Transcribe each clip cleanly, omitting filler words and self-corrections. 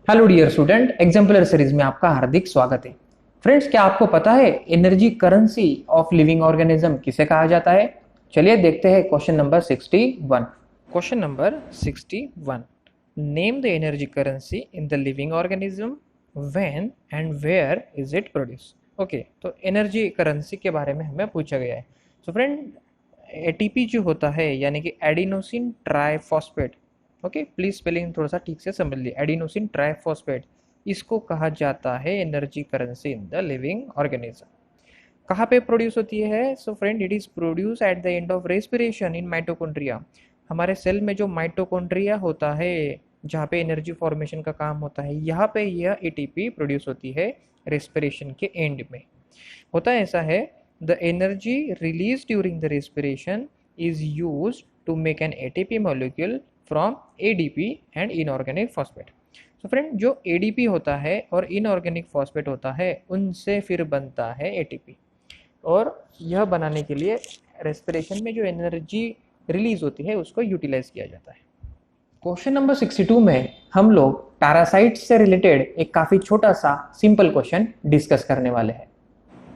Hello dear student, exemplar series में आपका हार्दिक स्वागत है। फ्रेंड्स, क्या आपको पता है energy currency of living organism किसे कहा जाता है? चलिए देखते हैं question number 61। Question number 61, name the energy currency in the living organism, when and where is it produce. Okay, तो एनर्जी करेंसी के बारे में हमें पूछा गया है। सो फ्रेंड, एटीपी जो होता है यानी कि adenosine triphosphate. Okay, please spelling थोड़ा सा ठीक से समझ लिए। एडिनोसिन ट्राइफॉस्फेट, इसको कहा जाता है energy currency in the living organism. कहाँ पे प्रोड्यूस होती है? So friend, it is produce at the end of respiration in mitochondria. हमारे सेल में जो माइटोकॉन्ड्रिया होता है, जहाँ पे एनर्जी फॉर्मेशन का काम होता है, यहाँ पे यह एटीपी प्रोड्यूस होती है रेस्पिरेशन के एंड में। होता ऐसा है, the energy release during the respiration is use to make an ATP molecule from ADP and inorganic phosphate. तो फ्रेंड, जो एडीपी होता है और इनऑर्गेनिक फॉस्फेट होता है, उनसे फिर बनता है एटीपी। और यह बनाने के लिए रेस्पिरेशन में जो एनर्जी रिलीज होती है उसको यूटिलाइज किया जाता है। क्वेश्चन नंबर 62 में हम लोग पैरासाइट से रिलेटेड एक काफी छोटा सा सिंपल क्वेश्चन डिस्कस करने वाले हैं।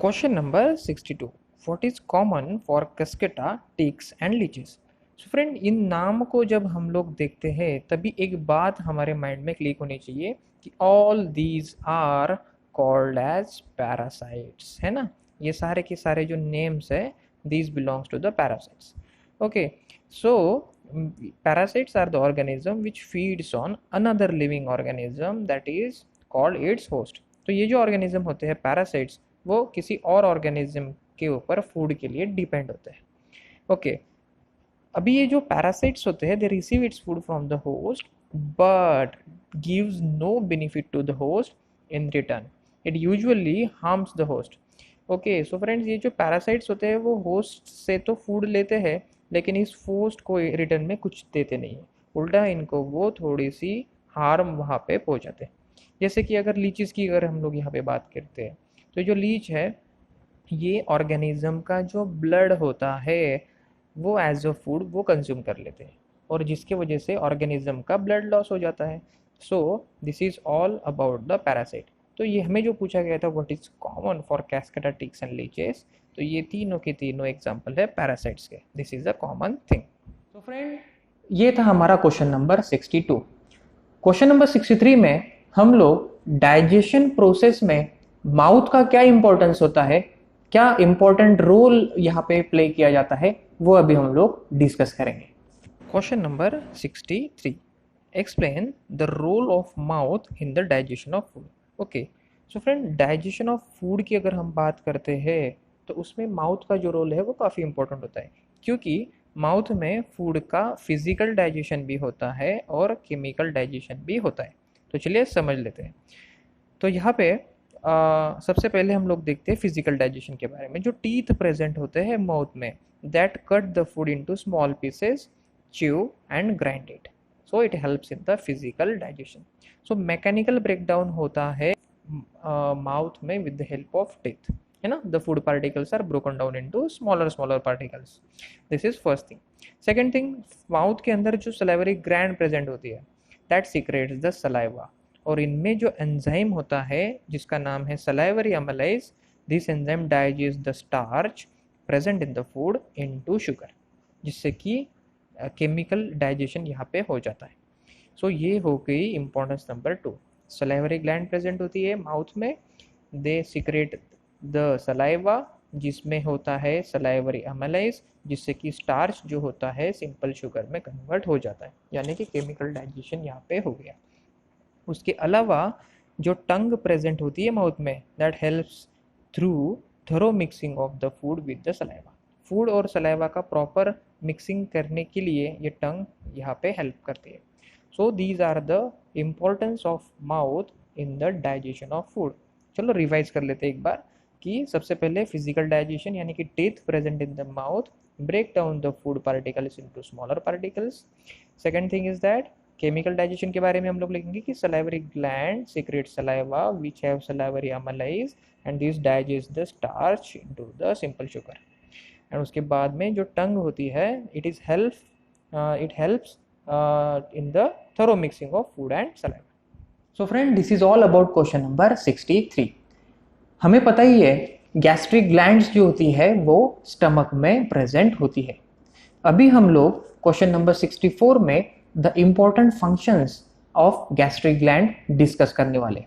Question number 62, what is common for cuscuta, ticks and leeches. So friend, इन नाम को जब हम लोग देखते हैं तभी एक बात हमारे माइंड में क्लिक होनी चाहिए कि all these are called as parasites, है ना। ये सारे के सारे जो नेम्स है, these belongs to the parasites. Okay, so parasites are the organism which feeds on another living organism that is called its host। तो ये जो ऑर्गेनिज्म होते हैं पैरासाइट्स, वो किसी और ऑर्गेनिज्म के ऊपर फूड के लिए डिपेंड होते हैं। ओके, अभी ये जो पैरासाइट्स होते हैं, they receive its food from the host but gives no benefit to the host in return. It usually harms the host. Okay, so friends, ये जो पैरासाइट्स होते हैं वो होस्ट से तो फूड लेते हैं, लेकिन इस होस्ट को रिटर्न में कुछ देते नहीं है। उल्टा इनको वो थोड़ी सी हार्म वहाँ पे पहुँचाते हैं। जैसे कि अगर लीचेस की अगर हम लोग यहाँ पे बात करते हैं, तो जो लीच है, ये ऑर्गेनिज्म का जो ब्लड होता है वो एज अ फूड वो कंज्यूम कर लेते हैं, और जिसके वजह से ऑर्गेनिज्म का ब्लड लॉस हो जाता है। So this is all about the parasite. तो ये हमें जो पूछा गया था, what is common for cuscuta, ticks and leeches, तो ये तीनों के तीनों एग्जाम्पल है पैरासाइट्स के। This is a common thing. तो फ्रेंड, ये था हमारा क्वेश्चन नंबर 62। क्वेश्चन नंबर 63 में हम लोग डाइजेशन प्रोसेस में माउथ का क्या इंपॉर्टेंस होता है, क्या इंपॉर्टेंट रोल यहाँ पे प्ले किया जाता है, वो अभी हम लोग डिस्कस करेंगे। Question number 63, explain the role of mouth in the digestion of food. Okay, so friend, digestion of food की अगर हम बात करते हैं तो उसमें माउथ का जो रोल है वो काफ़ी इंपॉर्टेंट होता है, क्योंकि माउथ में फूड का फिजिकल डाइजेशन भी होता है और केमिकल डाइजेशन भी होता है। तो चलिए समझ लेते हैं। तो यहाँ पे सबसे पहले हम लोग देखते हैं फिजिकल डाइजेशन के बारे में। जो टीथ प्रेजेंट होते हैं माउथ में, that cut the food into small pieces, chew and grind it, so it helps in the physical digestion. So mechanical breakdown होता है माउथ में with the help of teeth, है ना। The food particles are broken down into smaller smaller particles. This is first thing. Second thing, mouth के अंदर जो salivary gland present होती है, दैट सीक्रेट्स द सलाइवा, और इनमें जो एंजाइम होता है जिसका नाम है salivary amylase, this enzyme digest the starch present in the food into sugar, जिससे कि केमिकल डाइजेशन यहाँ पे हो जाता है। सो ये हो गई importance number 2। Salivary gland present होती है माउथ में, दे सीक्रेट द सलाइवा, जिसमें होता है सलाइवरी अमाइलेज, जिससे कि स्टार्च जो होता है सिंपल शुगर में कन्वर्ट हो जाता है, यानी कि केमिकल डाइजेशन यहाँ पे हो गया। उसके अलावा जो टंग प्रेजेंट होती है माउथ में, that helps through thorough mixing of the food with the saliva. Food और सलाइवा का प्रॉपर मिक्सिंग करने के लिए ये टंग यहाँ पे हेल्प करती है। So these are the importance of mouth in the digestion of food. चलो रिवाइज कर लेते हैं एक बार कि सबसे पहले फिजिकल डाइजेशन यानी कि teeth present in the mouth break down the food particles into smaller particles. Second thing is that chemical digestion के बारे में हम लोग लिखेंगे कि salivary gland secrete saliva which have salivary amylase and this digest the starch into the simple sugar. And उसके बाद में जो टंग होती है, it helps in the thorough mixing of food and saliva. So friend, this is all about question number 63। हमें पता ही है gastric glands जो होती है वो स्टमक में प्रेजेंट होती है। अभी हम लोग क्वेश्चन नंबर 64 में the important functions of gastric gland discuss करने वाले।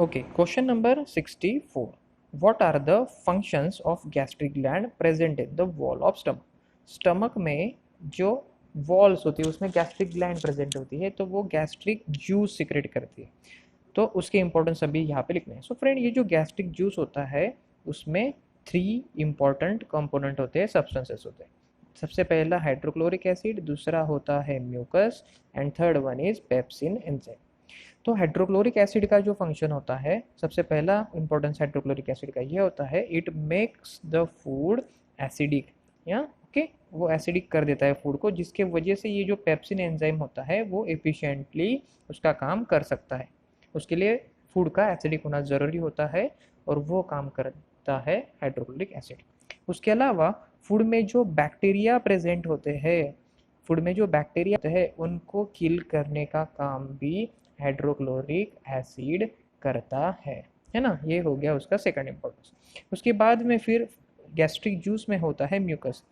Okay, question number 64, what are the functions of gastric gland present in the wall of stomach. Stomach में जो वॉल्स होती है उसमें गैस्ट्रिक ग्लैंड प्रेजेंट होती है, तो वो गैस्ट्रिक जूस सिक्रेट करती है, तो उसके इंपॉर्टेंस अभी यहाँ पे लिखने हैं। सो फ्रेंड, ये जो गैस्ट्रिक जूस होता है उसमें 3 इंपॉर्टेंट कंपोनेंट होते हैं, सब्सटेंसेस होते हैं। सबसे पहला हाइड्रोक्लोरिक एसिड, दूसरा होता है mucus, and third one is pepsin enzyme. तो हाइड्रोक्लोरिक एसिड का जो फंक्शन होता है, सबसे पहला इंपॉर्टेंस हाइड्रोक्लोरिक एसिड का ये होता है, it makes the food acidic, या ओके, वो एसिडिक कर देता है फूड को, जिसके वजह से ये जो पेप्सिन एंजाइम होता है वो एफिशिएंटली उसका काम कर सकता है। उसके लिए फूड का एसिडिक होना ज़रूरी होता है और वो काम करता है हाइड्रोक्लोरिक एसिड। उसके अलावा फूड में जो बैक्टीरिया प्रेजेंट होते हैं, फूड में जो बैक्टीरिया होते हैं उनको किल करने का काम भी हाइड्रोक्लोरिक एसिड करता है ना। ये हो गया उसका सेकंड इंपॉर्टेंस। उसके बाद में फिर गैस्ट्रिक जूस में होता है म्यूकस।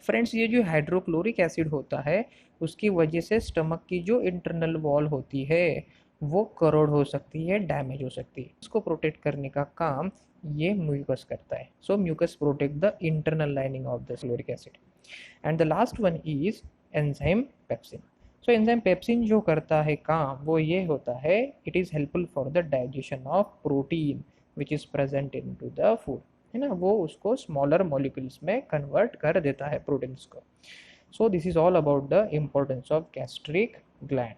फ्रेंड्स, ये जो हाइड्रोक्लोरिक एसिड होता है उसकी वजह से स्टमक की जो इंटरनल वॉल होती है वो करोड हो सकती है, डैमेज हो सकती है। इसको प्रोटेक्ट करने का काम ये म्यूकस करता है। सो mucus protect the internal lining of the chloric acid. And the last one is enzyme pepsin. So enzyme pepsin जो करता है काम वो ये होता है, it is helpful for the digestion of protein which is present into the food, है ना। वो उसको स्मॉलर मॉलिक्यूल्स में कन्वर्ट कर देता है प्रोटीन्स को। सो this is all about the importance of gastric gland,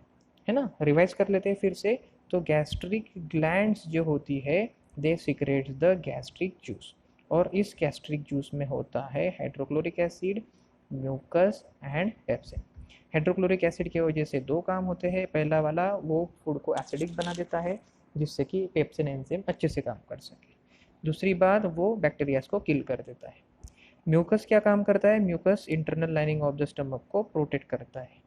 है ना। रिवाइज कर लेते हैं फिर से। तो गैस्ट्रिक ग्लैंड्स जो होती है they secretes the gastric juice, और इस गैस्ट्रिक जूस में होता है hydrochloric acid, mucus and pepsin. Hydrochloric acid की वजह से 2 काम होते हैं। पहला वाला, वो फूड को एसिडिक बना देता है जिससे कि पेप्सिन एंजाइम अच्छे से काम कर सके। दूसरी बात, वो बैक्टीरियाज को किल कर देता है। म्यूकस क्या काम करता है, mucus internal lining of the stomach को प्रोटेक्ट करता है।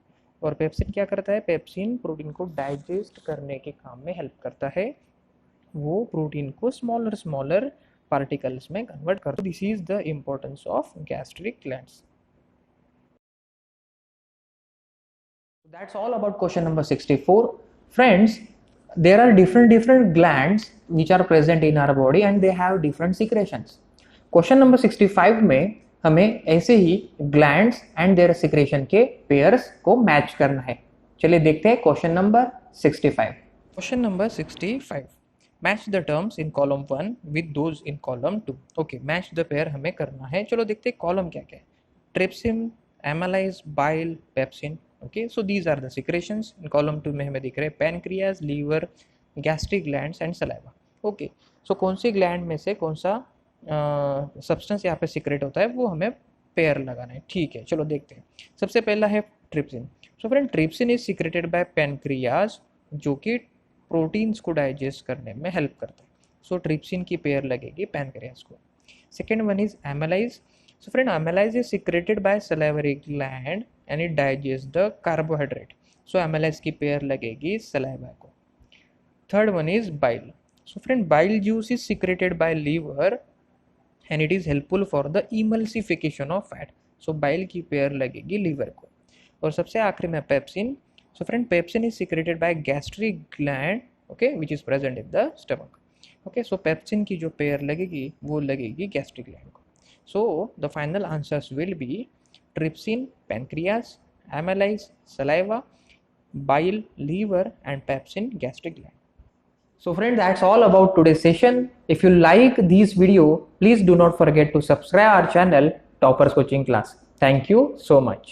और पेप्सिन क्या करता है, पेप्सिन प्रोटीन को डाइजेस्ट करने के काम में हेल्प करता है, वो प्रोटीन को स्मॉलर स्मॉलर पार्टिकल्स में कन्वर्ट करता है। This is the importance of gastric glands. That's all about question number 64. Friends, there are different glands which are present in our body and they have different secretions. Question number 65 में हमें ऐसे ही glands and their secretion के pairs को match करना है। चलिए देखते हैं question number 65। Question number 65, match the terms in column 1 with those in column 2। Okay, match the pair हमें करना है। चलो देखते हैं कॉलम क्या क्या है। Trypsin, amylase, bile, pepsin. Okay, so these are the secretions. In column 2 में हमें दिख रहे हैं pancreas, liver, gastric glands and saliva. Okay, so कौन सी ग्लैंड में से कौन सा सब्सटेंस यहाँ पे सिक्रेट होता है वो हमें पेयर लगाना है। ठीक है, चलो देखते हैं। सबसे पहला है trypsin. So friend, trypsin is secreted by pancreas जो कि प्रोटीन्स को डाइजेस्ट करने में हेल्प करता है। सो ट्रिप्सिन की पेयर लगेगी पैनक्रियाज को। Second one is amylase. So friend, amylase is secreted by salivary gland and it digests the carbohydrate. So amylase की पेयर लगेगी saliva को। Third one is bile. So friend, bile juice is secreted by liver and it is helpful for the emulsification of fat. So bile की pair लगेगी liver को। और सबसे आखिरी में pepsin. So friend, pepsin is secreted by gastric gland, okay, which is present in the stomach. Okay, so pepsin की जो pair लगेगी वो लगेगी gastric gland को। So the final answers will be trypsin, pancreas, amylase, saliva, bile, liver, and pepsin, gastric gland. So friends, that's all about today's session. If you like this video, please do not forget to subscribe our channel Toppers Coaching Class. Thank you so much.